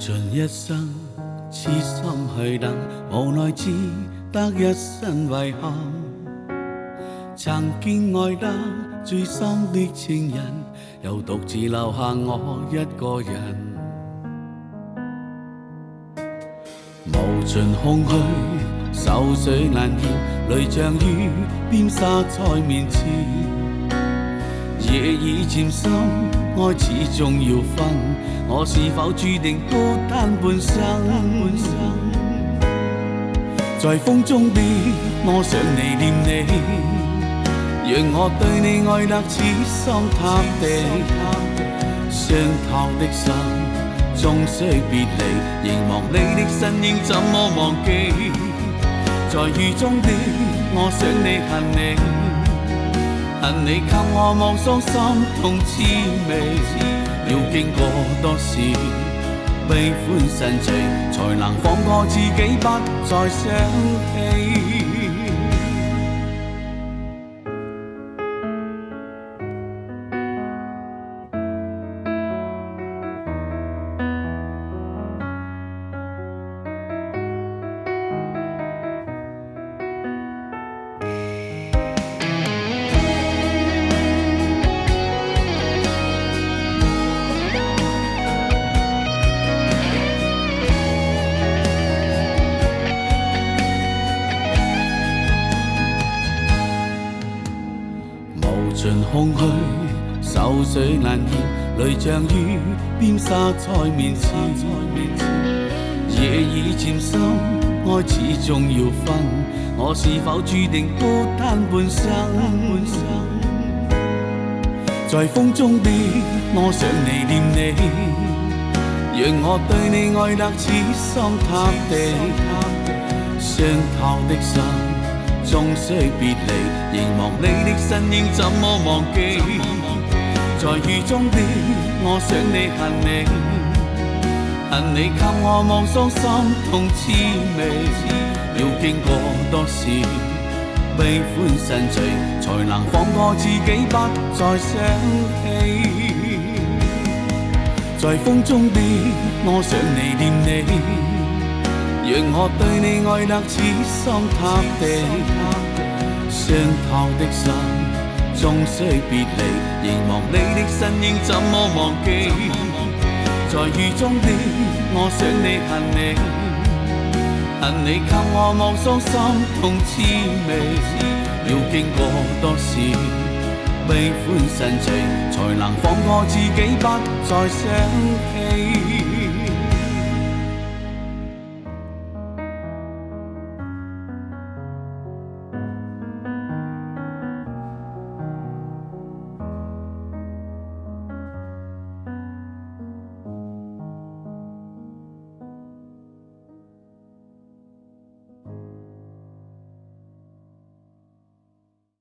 盡一生痴心去等，無奈只得一身遺憾。曾經愛得最深的情人，又獨自留下我一個人。無盡空虛，愁緒難言，淚像雨邊灑在面前。夜已漸深，愛始終要分，我是否注定孤單半生？在風中的我想你念你，讓我對你愛得痴心塌地。傷透的心終須別離，凝望你的身影怎麼忘記？在雨中的我想你恨你，恨你給我望傷心痛滋味。要經過多少悲歡神聚，才能放過自己不再想起？無盡空虛，愁緒難言，淚像雨邊灑在面前。夜已漸深，愛始終要分，我是否注定孤單半生？在風中的我想你念你，讓我對你愛得痴心塌地。傷透的心終須別離，凝望你的身影怎麼忘記？在雨中的我想你恨你，恨你給我望傷心痛滋味。要經過多少悲歡神聚，才能放過自己不再想起？在風中的我想你念你，讓我對你愛得痴心塌地。傷透的心終須別離，凝望你的身影怎麼忘記？在雨中的我想你恨你，恨你給我望傷心痛滋味。要經過多少悲歡神聚，才能放過自己不再想起？